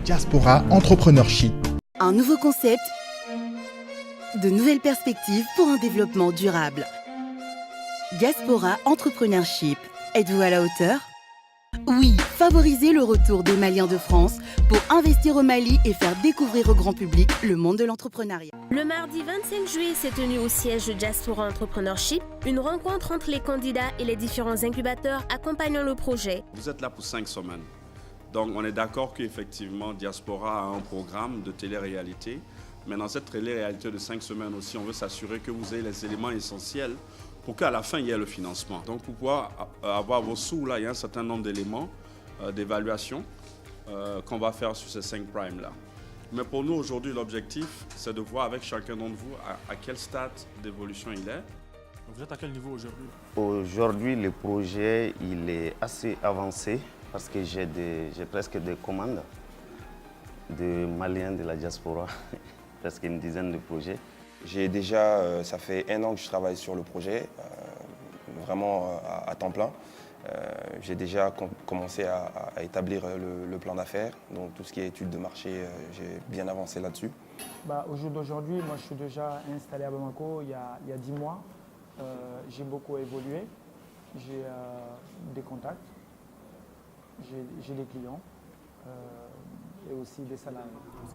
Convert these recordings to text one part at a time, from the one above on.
Diaspora Entrepreneurship. Un nouveau concept, de nouvelles perspectives pour un développement durable. Diaspora Entrepreneurship. Êtes-vous à la hauteur ? Oui, favoriser le retour des Maliens de France pour investir au Mali et faire découvrir au grand public le monde de l'entrepreneuriat. Le mardi 25 juillet s'est tenu au siège de Diaspora Entrepreneurship une rencontre entre les candidats et les différents incubateurs accompagnant le projet. Vous êtes là pour 5 semaines. Donc on est d'accord qu'effectivement Diaspora a un programme de télé-réalité. Mais dans cette télé-réalité de 5 semaines aussi, on veut s'assurer que vous ayez les éléments essentiels pour qu'à la fin, il y ait le financement. Donc pour pouvoir avoir vos sous, là, il y a un certain nombre d'éléments d'évaluation qu'on va faire sur ces 5 primes-là. Mais pour nous, aujourd'hui, l'objectif, c'est de voir avec chacun d'entre vous à quel stade d'évolution il est. Vous êtes à quel niveau aujourd'hui? Aujourd'hui, le projet il est assez avancé parce que j'ai presque des commandes de Maliens de la diaspora, presque une dizaine de projets. J'ai déjà, ça fait 1 an que je travaille sur le projet, vraiment à temps plein. J'ai déjà commencé à établir le plan d'affaires, donc tout ce qui est études de marché, j'ai bien avancé là-dessus. Au jour d'aujourd'hui, moi je suis déjà installé à Bamako il y a 10 mois. J'ai beaucoup évolué, j'ai des contacts, j'ai des clients. Et aussi des salariés.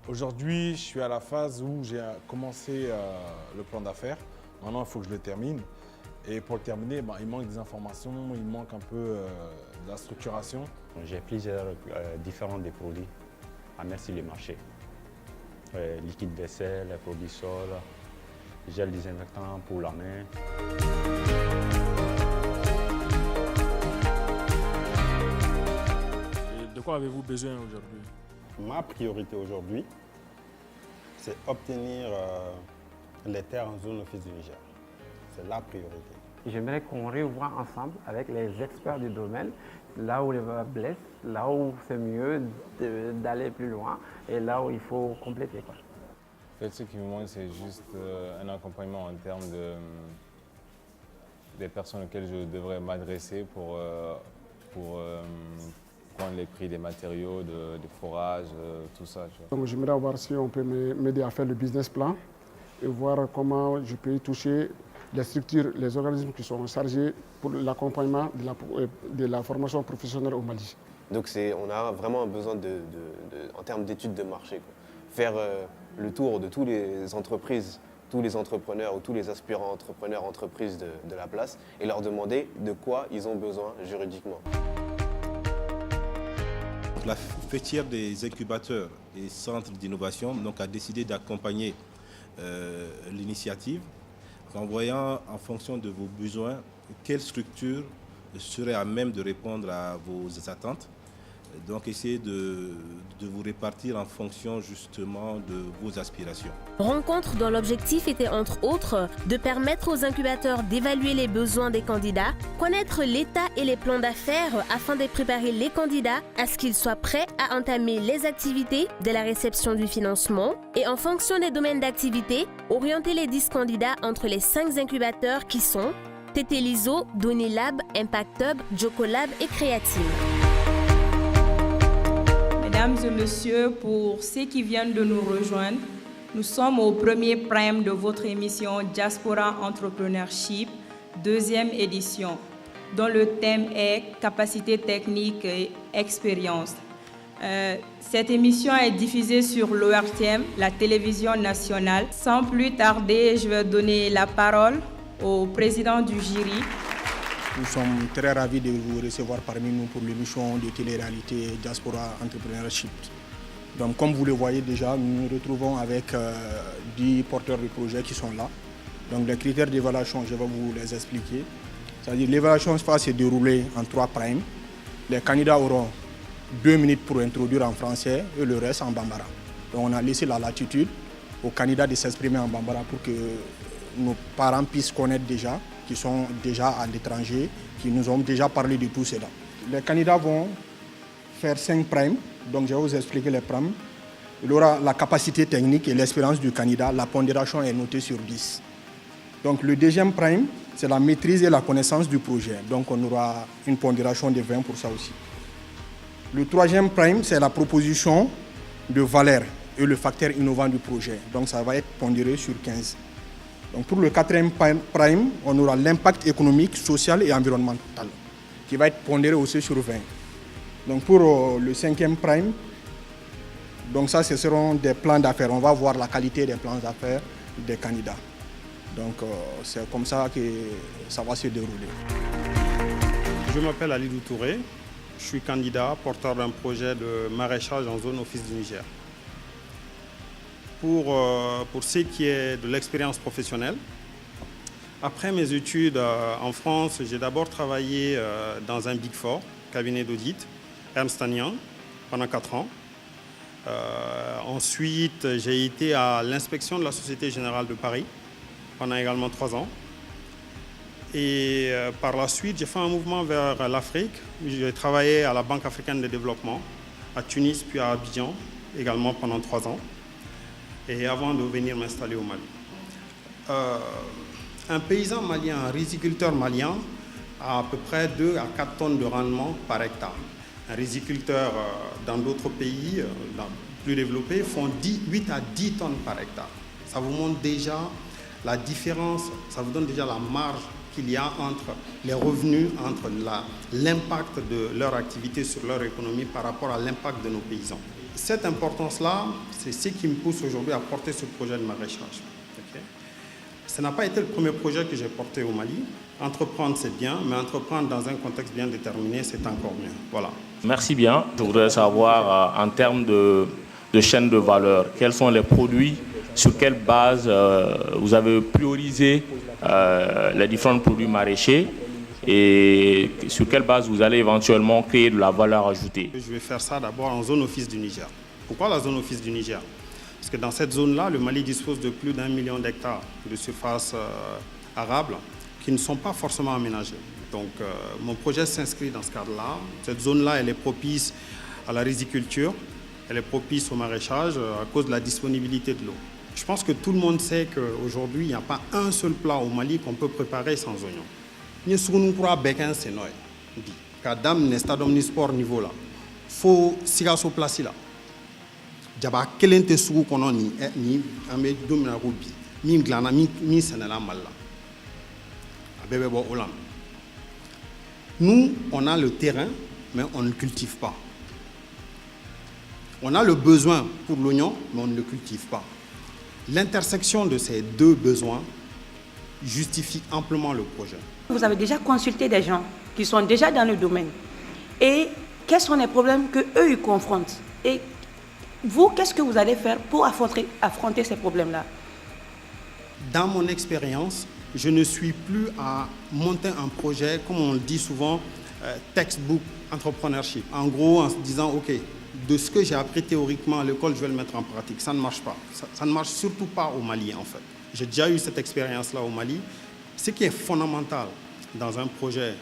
Aujourd'hui, je suis à la phase où j'ai commencé le plan d'affaires. Maintenant, il faut que je le termine. Et pour le terminer, il manque des informations, il manque un peu de la structuration. J'ai plusieurs différents des produits à mettre sur le marché. Liquide vaisselle, produits sol, gel désinfectant pour la main. Et de quoi avez-vous besoin aujourd'hui? Ma priorité aujourd'hui, c'est obtenir les terres en zone office du Niger. C'est la priorité. J'aimerais qu'on revoie ensemble avec les experts du domaine, là où les bas blessent, là où c'est mieux d'aller plus loin et là où il faut compléter. En fait, ce qui me manque, c'est juste un accompagnement en termes des personnes auxquelles je devrais m'adresser pour prendre les prix des matériaux, de forage, tout ça. Donc j'aimerais voir si on peut m'aider à faire le business plan et voir comment je peux y toucher les structures, les organismes qui sont chargés pour l'accompagnement de la formation professionnelle au Mali. Donc on a vraiment besoin en termes d'études de marché, faire le tour de toutes les entreprises, tous les entrepreneurs ou tous les aspirants entrepreneurs, entreprises de la place et leur demander de quoi ils ont besoin juridiquement. La fêtière des incubateurs et centres d'innovation a décidé d'accompagner l'initiative en voyant en fonction de vos besoins quelle structure serait à même de répondre à vos attentes. Donc essayez de vous répartir en fonction justement de vos aspirations. Rencontre dont l'objectif était entre autres de permettre aux incubateurs d'évaluer les besoins des candidats, connaître l'état et les plans d'affaires afin de préparer les candidats à ce qu'ils soient prêts à entamer les activités dès la réception du financement et en fonction des domaines d'activité, orienter les 10 candidats entre les 5 incubateurs qui sont Tetelizo, Donilab, Impact Hub, Jocolab et Creatine. Mesdames et messieurs, pour ceux qui viennent de nous rejoindre, nous sommes au premier prime de votre émission Diaspora Entrepreneurship, 2e édition, dont le thème est capacité technique et expérience. Cette émission est diffusée sur l'ORTM, la télévision nationale. Sans plus tarder, je vais donner la parole au président du jury. Nous sommes très ravis de vous recevoir parmi nous pour l'émission de télé-réalité Diaspora Entrepreneurship. Donc, comme vous le voyez déjà, nous nous retrouvons avec 10 porteurs de projets qui sont là. Donc, les critères d'évaluation, je vais vous les expliquer. C'est-à-dire l'évaluation va se dérouler en 3 primes. Les candidats auront 2 minutes pour introduire en français et le reste en bambara. Donc, on a laissé la latitude aux candidats de s'exprimer en bambara pour que nos parents puissent connaître déjà, qui sont déjà à l'étranger, qui nous ont déjà parlé de tout cela. Les candidats vont faire 5 primes, donc je vais vous expliquer les primes. Il aura la capacité technique et l'expérience du candidat, la pondération est notée sur 10. Donc le deuxième prime, c'est la maîtrise et la connaissance du projet, donc on aura une pondération de 20 pour ça aussi. Le troisième prime, c'est la proposition de valeur et le facteur innovant du projet. Donc ça va être pondéré sur 15. Donc pour le 4e prime, on aura l'impact économique, social et environnemental, qui va être pondéré aussi sur 20. Donc pour le 5e prime, donc ça, ce seront des plans d'affaires. On va voir la qualité des plans d'affaires des candidats. Donc c'est comme ça que ça va se dérouler. Je m'appelle Alidou Touré. Je suis candidat, porteur d'un projet de maraîchage en zone office du Niger. Pour ce qui est de l'expérience professionnelle, après mes études en France, j'ai d'abord travaillé dans un Big Four, cabinet d'audit, Ernst & Young, pendant 4 ans. Ensuite, j'ai été à l'inspection de la Société Générale de Paris pendant également 3 ans. Et par la suite, j'ai fait un mouvement vers l'Afrique. J'ai travaillé à la Banque africaine de développement, à Tunis puis à Abidjan, également pendant 3 ans. Et avant de venir m'installer au Mali. Un paysan malien, un riziculteur malien, a à peu près 2 à 4 tonnes de rendement par hectare. Un riziculteur dans d'autres pays plus développés font 8 à 10 tonnes par hectare. Ça vous montre déjà la différence, ça vous donne déjà la marge qu'il y a entre les revenus, entre l'impact de leur activité sur leur économie par rapport à l'impact de nos paysans. Cette importance-là, c'est ce qui me pousse aujourd'hui à porter ce projet de maraîchage. Okay? Ce n'a pas été le premier projet que j'ai porté au Mali. Entreprendre, c'est bien, mais entreprendre dans un contexte bien déterminé, c'est encore mieux. Voilà. Merci bien. Je voudrais savoir, en termes de chaîne de valeur, quels sont les produits, sur quelle base vous avez priorisé les différents produits maraîchers et sur quelle base vous allez éventuellement créer de la valeur ajoutée. Je vais faire ça d'abord en zone office du Niger. Pourquoi la zone office du Niger? Parce que dans cette zone-là, le Mali dispose de plus d'1 million d'hectares de surface arable qui ne sont pas forcément aménagés. Donc mon projet s'inscrit dans ce cadre-là. Cette zone-là, elle est propice à la riziculture, elle est propice au maraîchage à cause de la disponibilité de l'eau. Je pense que tout le monde sait qu'aujourd'hui, il n'y a pas un seul plat au Mali qu'on peut préparer sans oignons. Nous sommes béquin c'est noi. Kadam ne stadium ni sport niveau là. Faut sigaso place là. Jaba kelente sugu kono ni amé domina rubi. Mi glana mi senela malla. Abebe bo olam. Nous, on a le terrain, mais on ne cultive pas. On a le besoin pour l'oignon, mais on ne le cultive pas. L'intersection de ces deux besoins justifie amplement le projet. Vous avez déjà consulté des gens qui sont déjà dans le domaine. Et quels sont les problèmes qu'eux ils confrontent? Et vous, qu'est-ce que vous allez faire pour affronter ces problèmes-là? Dans mon expérience, je ne suis plus à monter un projet, comme on le dit souvent, textbook entrepreneurship. En gros, en se disant, OK, de ce que j'ai appris théoriquement à l'école, je vais le mettre en pratique. Ça ne marche pas. Ça ne marche surtout pas au Mali, en fait. J'ai déjà eu cette expérience-là au Mali. Ce qui est fondamental dans un projet,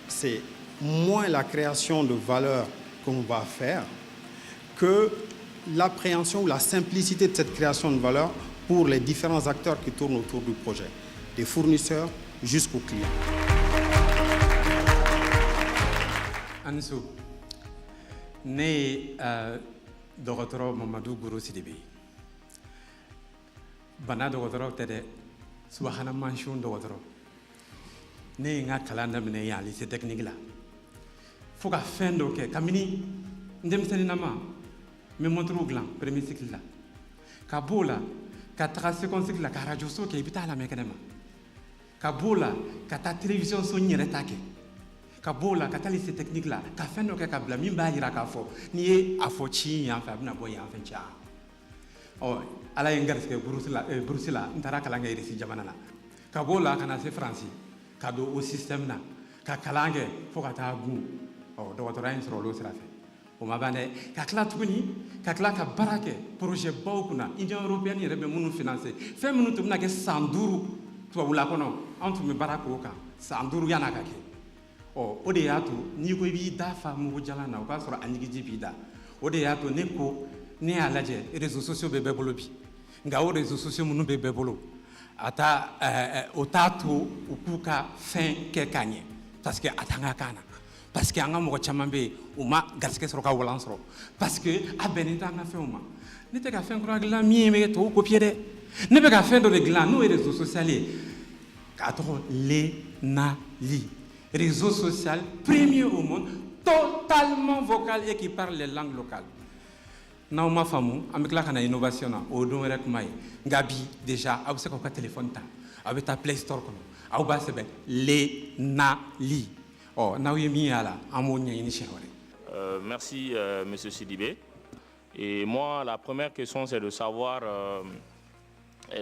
c'est moins la création de valeur qu'on va faire que l'appréhension ou la simplicité de cette création de valeur pour les différents acteurs qui tournent autour du projet, des fournisseurs jusqu'aux clients. Ansou, né Dr Mamadou Gourou Sidibé. Bana Dr Tede Subhana Manchoun Dr. Né nga kalanda mene ya lycée technique là. Faut qu'à fin donc kamini ndem nama me montre au gland premier cycle là. Kabola ka second cycle là ka radio so ke ibita la mekanema. Kabola ka ta télévision so nyere take. Kabola ka ta lycée technique là ka fin donc ka bla mimba yira ka fo ni afo chi ya fa na boy ya fa cha. Oh ala yengar ke Bruxelles ntara kala ngay resi jamana na. Kabola kana se France kado au système na ka kalange fo ka ta gu o do to rain sro lo sira fe o mabane ka kala tuguni ka kala ka barake projet bawkuna Union européenne rebe munu financer fe munu tumna ke sanduru to wula kono antu me barako ka sanduru yana ka ke o de yato ni ko bi dafa mu jala na o ka sro anigi jibi da o de yato ne ko ne alaje réseaux sociaux bebe bolobi nga o réseaux sociaux munu bebe bolo ata otatu ukuka fin ke kanye parce que atanga kana parce que anga mo chamambe uma gaske soro ka walansro parce que abenita na fe uma ne te ka fe ngro agla mi me to copier de ne be ka fe do de glan no réseaux sociaux ka to les nali réseau social premier au monde totalement vocal et qui parle les langues locales. Na ma famu avec la kana innovation na o don rek mai ngabi déjà abu se ko ka téléphone ta avec ta Play Store kono abu ba se be les nali oh na yemi ala amonya ini chewore. Merci monsieur Sidibé. Et moi la première question c'est de savoir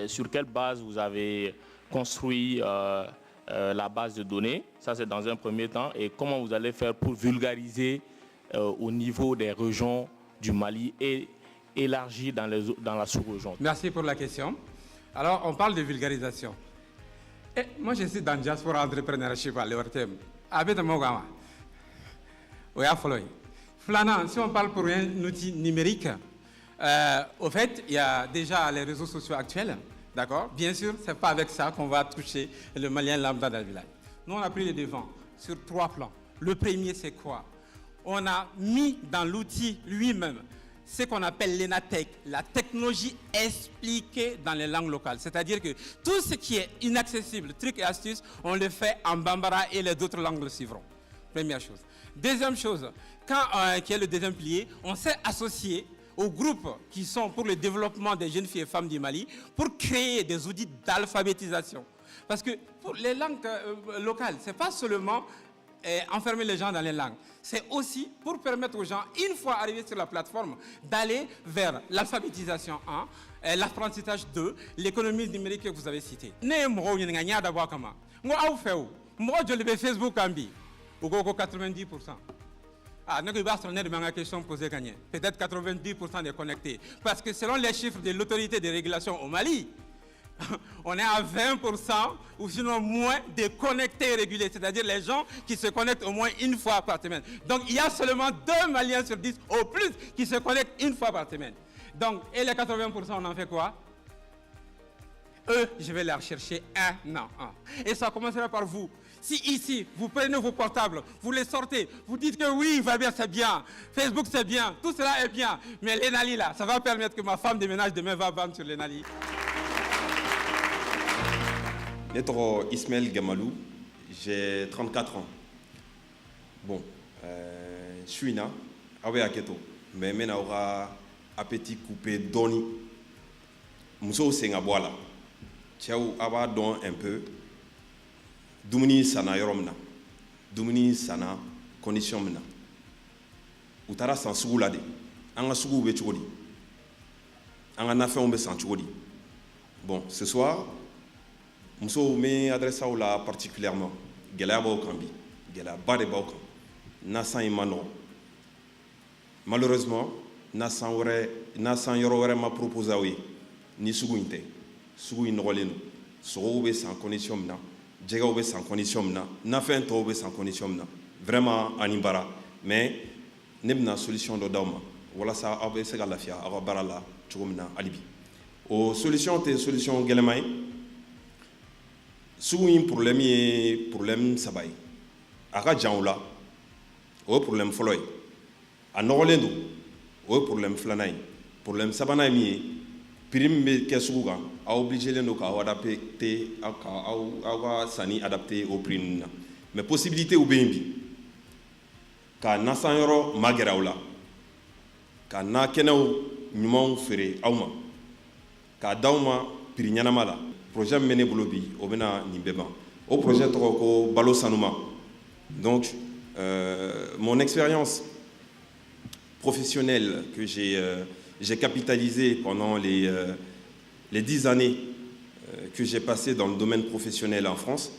sur quelle base vous avez construit la base de données, ça c'est dans un premier temps, et comment vous allez faire pour vulgariser au niveau des régions du Mali et élargir dans la sous-région. Merci pour la question. Alors on parle de vulgarisation. Et moi je suis dans Diaspora Entrepreneurship à l'ORTM. Avec Mogama. Si on parle pour un outil numérique, au fait il y a déjà les réseaux sociaux actuels. D'accord? Bien sûr, ce n'est pas avec ça qu'on va toucher le Malien lambda dans le village. Nous, on a pris les devants sur 3 plans. Le premier, c'est quoi? On a mis dans l'outil lui-même ce qu'on appelle l'ENATEC, la technologie expliquée dans les langues locales. C'est-à-dire que tout ce qui est inaccessible, trucs et astuces, on le fait en bambara et les autres langues le suivront. Première chose. Deuxième chose, qui est le deuxième pilier, on s'est associé aux groupes qui sont pour le développement des jeunes filles et femmes du Mali pour créer des outils d'alphabétisation. Parce que pour les langues locales, ce n'est pas seulement enfermer les gens dans les langues, c'est aussi pour permettre aux gens, une fois arrivés sur la plateforme, d'aller vers l'alphabétisation 1, l'apprentissage 2, l'économie numérique que vous avez citée. Facebook 90%. Ah, la question posée gagnée. Peut-être 90% des connectés. Parce que selon les chiffres de l'autorité de régulation au Mali, on est à 20% ou sinon moins de connectés régulés, c'est-à-dire les gens qui se connectent au moins une fois par semaine. Donc il y a seulement 2 Maliens sur 10 au plus qui se connectent une fois par semaine. Donc, et les 80%, on en fait quoi? Eux, je vais les rechercher un à un. Et ça commencera par vous. Si ici, vous prenez vos portables, vous les sortez, vous dites que oui, va bien, c'est bien, Facebook c'est bien, tout cela est bien, mais l'ENALI là, ça va permettre que ma femme de ménage demain va vendre sur l'ENALI. Netro Ismaël Gamalou, j'ai 34 ans. Bon, je suis là, avec Aketo, mais maintenant aura appétit coupé doni. Mousso Sengaboala, tiaou aba don un peu. Dumuni sana yoromna, dumuni sana condition mna. Utara san sugu la de, anga sugu be chogodi, anga nafe on be san chogodi. Bon, ce soir, muso me adresse à la particulièrement, gela ba okambi, gela ba de ba okam, na san imano. Malheureusement, na san yoro wore ma proposé oui, ni sugu inte, sugu inolenu, sugu be san condition mna. Djega obe sans condition na fait to obe sans condition vraiment animbara mais nebna solution do dawma wala sa abe se galafia aba barala chugumna alibi o solution te solution gelemay sugun problème sabay aka janwla o problème foloy anolendu o problème flanay problème sabana mi prime be kesuga a obligé les noka adapter à sani adapté au prix mais possibilité ou bembi ka nasan yoro mageraula ka na kenaw nyumon fere awma ka dawma prix nyanamala projet mené bolobi obena nimbeba au projet ko balo sanuma donc mon expérience professionnelle que j'ai capitalisé pendant les 10 années que j'ai passées dans le domaine professionnel en France,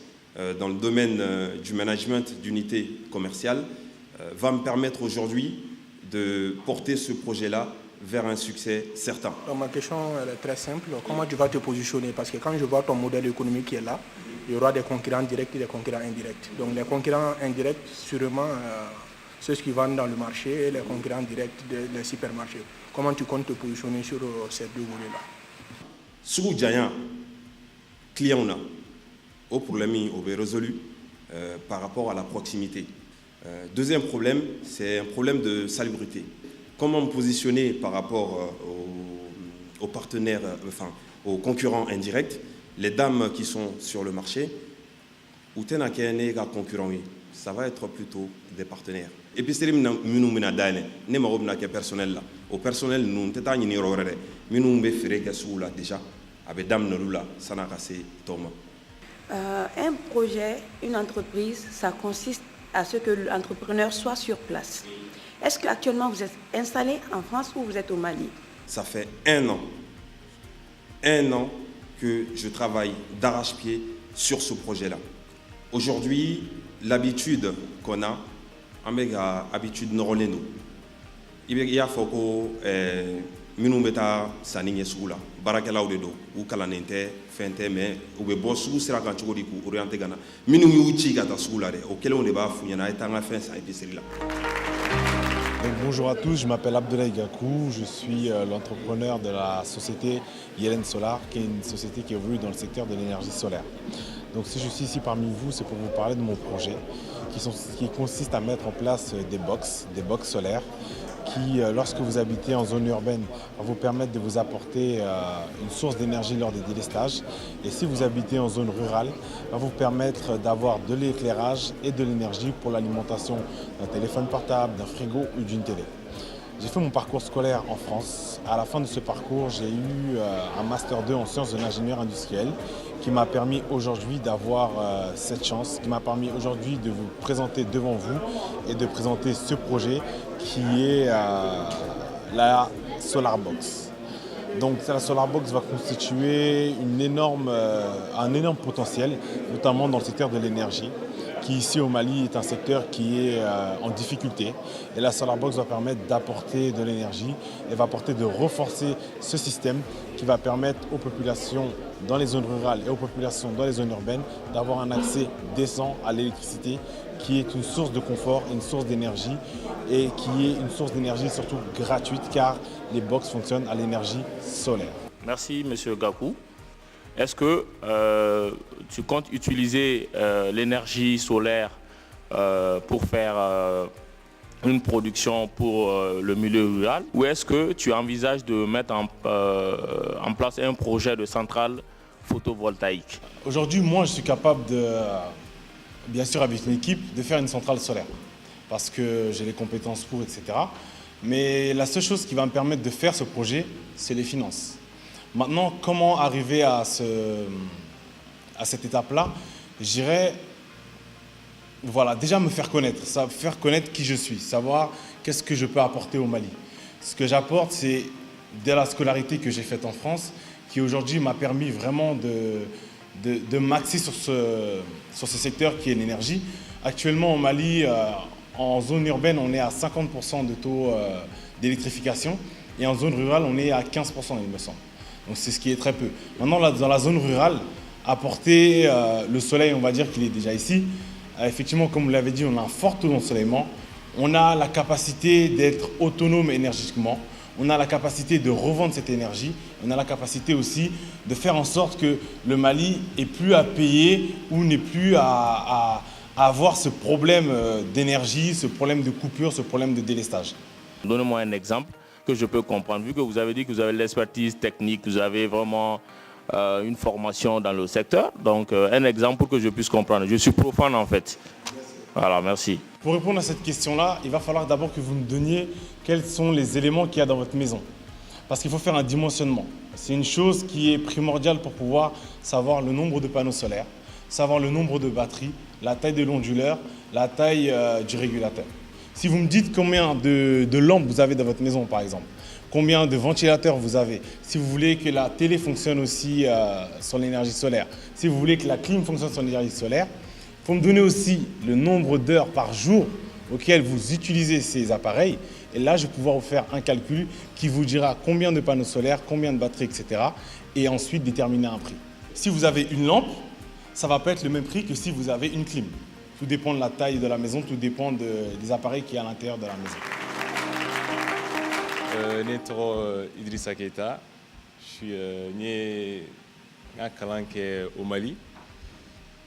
dans le domaine du management d'unités commerciales, va me permettre aujourd'hui de porter ce projet-là vers un succès certain. Donc ma question elle est très simple. Comment tu vas te positionner? Parce que quand je vois ton modèle économique qui est là, il y aura des concurrents directs et des concurrents indirects. Donc les concurrents indirects, sûrement, ceux qui vendent dans le marché et les concurrents directs des supermarchés. Comment tu comptes te positionner sur ces deux volets-là? Sous Djayan, client, au problème, on est résolu par rapport à la proximité. Deuxième problème, c'est un problème de salubrité. Comment me positionner par rapport aux partenaires, enfin aux concurrents indirects, les dames qui sont sur le marché, ou concurrents, ça va être plutôt des partenaires. Et puis c'est le personnel là. Au personnel, nous avons déjà avec dame Nolula, ça n'a pas Thomas. Un projet, une entreprise, ça consiste à ce que l'entrepreneur soit sur place. Est-ce qu'actuellement vous êtes installé en France ou vous êtes au Mali? Ça fait un an que je travaille d'arrache-pied sur ce projet-là. Aujourd'hui, l'habitude qu'on a, on a l'habitude de il y a foko minumeta saninye sugula barakelaw de do ou kalanente fente mais ou be bosu sira kan chogodi ku orienté gana minu yu ci gata sugula de o kelon de ba funyana etanga fin sa épicerie là. Donc, bonjour à tous, je m'appelle Abdoulaye Gakou, je suis l'entrepreneur de la société Yelen Solar, qui est une société qui évolue dans le secteur de l'énergie solaire. Donc si je suis ici parmi vous, c'est pour vous parler de mon projet qui consiste à mettre en place des box solaires qui, lorsque vous habitez en zone urbaine, va vous permettre de vous apporter une source d'énergie lors des délestages. Et si vous habitez en zone rurale, va vous permettre d'avoir de l'éclairage et de l'énergie pour l'alimentation d'un téléphone portable, d'un frigo ou d'une télé. J'ai fait mon parcours scolaire en France. À la fin de ce parcours, j'ai eu un Master 2 en sciences de l'ingénieur industriel qui m'a permis aujourd'hui d'avoir cette chance, qui m'a permis aujourd'hui de vous présenter devant vous et de présenter ce projet qui est la Solar Box. Donc la Solar Box va constituer un énorme potentiel, notamment dans le secteur de l'énergie, qui ici au Mali est un secteur qui est en difficulté. Et la Solar Box va permettre d'apporter de l'énergie et va permettre de renforcer ce système qui va permettre aux populations dans les zones rurales et aux populations dans les zones urbaines d'avoir un accès décent à l'électricité qui est une source de confort, une source d'énergie et qui est une source d'énergie surtout gratuite car les box fonctionnent à l'énergie solaire. Merci M. Gakou. Est-ce que tu comptes utiliser l'énergie solaire pour faire une production pour le milieu rural ou est-ce que tu envisages de mettre en place un projet de centrale photovoltaïque? Aujourd'hui, moi, je suis capable de, bien sûr avec une équipe, de faire une centrale solaire parce que j'ai les compétences pour, etc. Mais la seule chose qui va me permettre de faire ce projet, c'est les finances. Maintenant, comment arriver à cette étape-là? J'irais déjà me faire connaître, faire connaître qui je suis, savoir qu'est-ce que je peux apporter au Mali. Ce que j'apporte, c'est de la scolarité que j'ai faite en France, qui aujourd'hui m'a permis vraiment de m'axer sur ce secteur qui est l'énergie. Actuellement, au Mali, en zone urbaine, on est à 50% de taux d'électrification et en zone rurale, on est à 15%, il me semble. Donc c'est ce qui est très peu. Maintenant, là, dans la zone rurale, apporter le soleil, on va dire qu'il est déjà ici. Effectivement, comme vous l'avez dit, on a un fort taux d'ensoleillement. On a la capacité d'être autonome énergétiquement. On a la capacité de revendre cette énergie. On a la capacité aussi de faire en sorte que le Mali n'ait plus à payer ou n'ait plus à avoir ce problème d'énergie, ce problème de coupure, ce problème de délestage. Donnez-moi un exemple que je peux comprendre. Vu que vous avez dit que vous avez l'expertise technique, vous avez vraiment une formation dans le secteur. Donc, un exemple pour que je puisse comprendre. Je suis profane en fait. Voilà, merci. Pour répondre à cette question-là, il va falloir d'abord que vous me donniez quels sont les éléments qu'il y a dans votre maison. Parce qu'il faut faire un dimensionnement. C'est une chose qui est primordiale pour pouvoir savoir le nombre de panneaux solaires, savoir le nombre de batteries, la taille de l'onduleur, la taille du régulateur. Si vous me dites combien de lampes vous avez dans votre maison, par exemple, combien de ventilateurs vous avez, si vous voulez que la télé fonctionne aussi sur l'énergie solaire, si vous voulez que la clim fonctionne sur l'énergie solaire, il faut me donner aussi le nombre d'heures par jour auquel vous utilisez ces appareils. Et là, je vais pouvoir vous faire un calcul qui vous dira combien de panneaux solaires, combien de batteries, etc. Et ensuite déterminer un prix. Si vous avez une lampe, ça ne va pas être le même prix que si vous avez une clim. Tout dépend de la taille de la maison, tout dépend des appareils qui sont à l'intérieur de la maison. Netro Idrissa Keita, je suis né à Kalanke au Mali.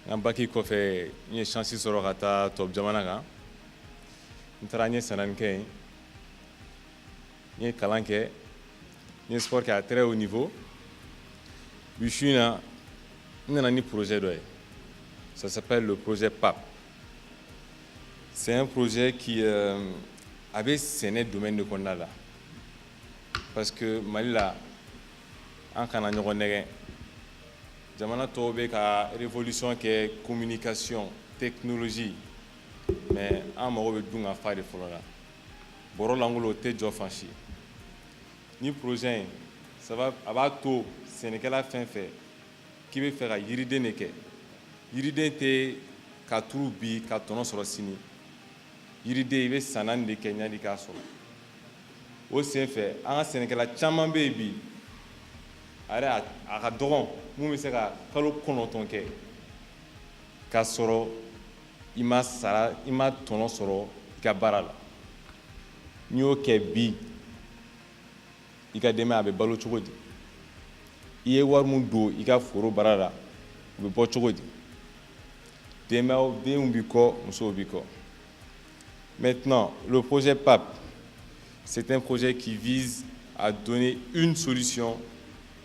Je suis baki kofe, je suis chanceux sur Rata Top Jamanaga. n taara n ye sanani kɛ yen n ye kalan kɛ n ye sport kɛ à très haut niveau bi su in na n nana ni projet dɔ ye ça s'appelle le projet PAP. C'est un projet qui avait sɛnɛ domaine de kɔnɔna la parce que Mali la an kana ɲɔgɔn nɛgɛn jamana tɔw bɛ ka révolution kɛ communication technologie mais an mago bɛ dun ka fa de fɔlɔ la bɔrɔ lankolon o tɛ jɔ fan si ni projet in a b'a to sɛnɛkɛla fɛn fɛn k'i bɛ fɛ ka yiriden de kɛ yiriden tɛ ka turu bi ka tɔnɔ sɔrɔ sini yiriden i bɛ san 4 de kɛ ɲani k'a sɔrɔ o sen fɛ an ka sɛnɛkɛla caman bɛ yen bi a ka dɔgɔn mun bɛ se ka kalo 9 kɛ k'a sɔrɔ i ma sara i ma tɔnɔ sɔrɔ i ka baara la n'i y'o kɛ bi i ka denbaya a bɛ balo cogo di i ye wari mun don i ka foro baara la u bɛ bɔ cogo di denbayaw denw b'i kɔ musow b'i kɔ. Maintenant, le projet PAP, c'est un projet qui vise à donner une solution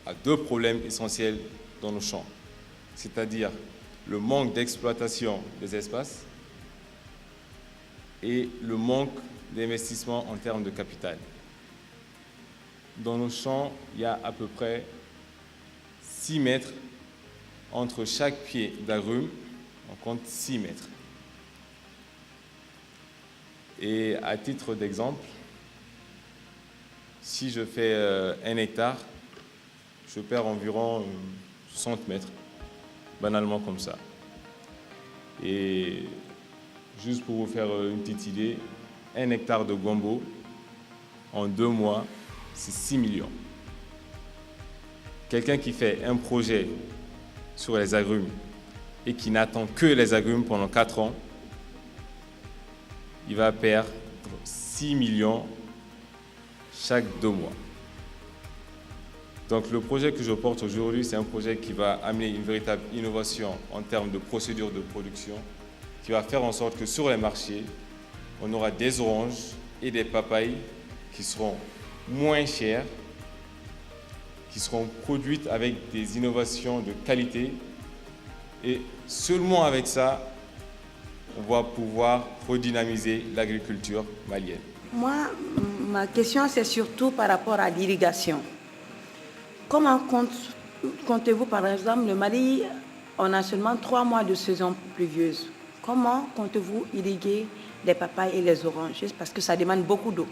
à 2 problèmes essentiels dans nos champs, c'est-à-dire le manque d'exploitation des espaces et le manque d'investissement en termes de capital. Dans nos champs, il y a à peu près 6 mètres entre chaque pied d'agrumes, on compte 6 mètres. Et à titre d'exemple, si je fais 1 hectare, je perds environ 60 mètres, banalement comme ça. Et juste pour vous faire une petite idée, 1 hectare de gombo, en 2 mois, c'est 6 millions. Quelqu'un qui fait un projet sur les agrumes et qui n'attend que les agrumes pendant 4 ans, il va perdre 6 millions chaque 2 mois. Donc le projet que je porte aujourd'hui, c'est un projet qui va amener une véritable innovation en termes de procédure de production, qui va faire en sorte que sur les marchés, on aura des oranges et des papayes qui seront moins chères, qui seront produites avec des innovations de qualité. Et seulement avec ça, on va pouvoir redynamiser l'agriculture malienne. Moi, ma question, c'est surtout par rapport à l'irrigation. Comment comptez-vous, par exemple, le Mali, on a seulement 3 mois de saison pluvieuse. Comment comptez-vous irriguer les papayes et les oranges? Parce que ça demande beaucoup d'eau.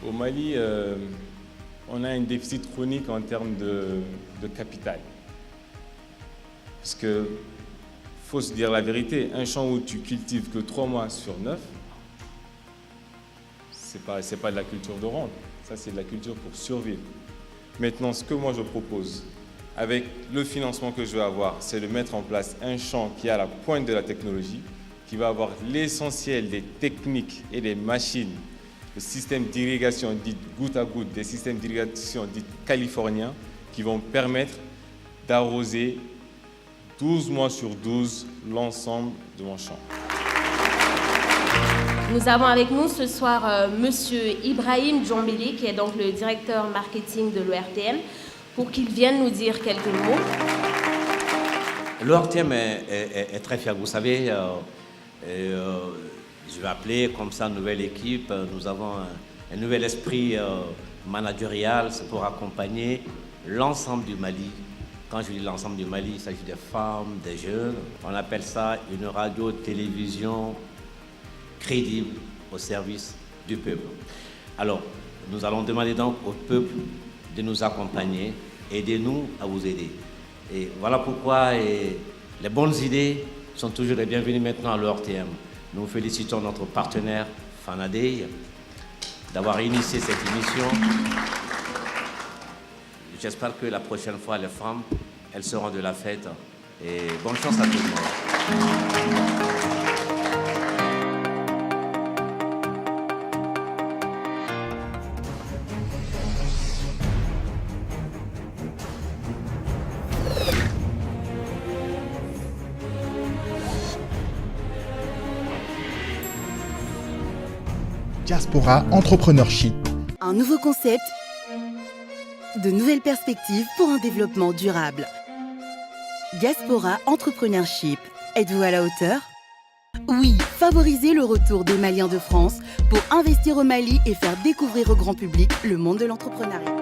Au Mali, on a un déficit chronique en termes de capital. Parce que faut se dire la vérité, un champ où tu cultives que 3 mois sur 9, c'est pas de la culture de rente, ça c'est de la culture pour survivre. Maintenant, ce que moi je propose, avec le financement que je vais avoir, c'est de mettre en place un champ qui est à la pointe de la technologie, qui va avoir l'essentiel des techniques et des machines, le système d'irrigation dit goutte à goutte, des systèmes d'irrigation dits californiens, qui vont permettre d'arroser 12 mois sur 12 l'ensemble de mon champ. Nous avons avec nous ce soir Monsieur Ibrahim Djombili, qui est donc le directeur marketing de l'ORTM, pour qu'il vienne nous dire quelques mots. L'ORTM est très fier. Vous savez, je vais appeler comme ça une nouvelle équipe. Nous avons un nouvel esprit managérial, c'est pour accompagner l'ensemble du Mali. Quand je dis l'ensemble du Mali, il s'agit des femmes, des jeunes. On appelle ça une radio-télévision crédible au service du peuple. Alors, nous allons demander donc au peuple de nous accompagner, aidez-nous à vous aider. Et voilà pourquoi les bonnes idées sont toujours les bienvenues maintenant à l'ORTM. Nous félicitons notre partenaire Fanadei d'avoir initié cette émission. J'espère que la prochaine fois, les femmes, elles seront de la fête. Et bonne chance à tout le monde. Diaspora Entrepreneurship. Un nouveau concept, de nouvelles perspectives pour un développement durable. Diaspora Entrepreneurship. Êtes-vous à la hauteur? Oui, favorisez le retour des Maliens de France pour investir au Mali et faire découvrir au grand public le monde de l'entrepreneuriat.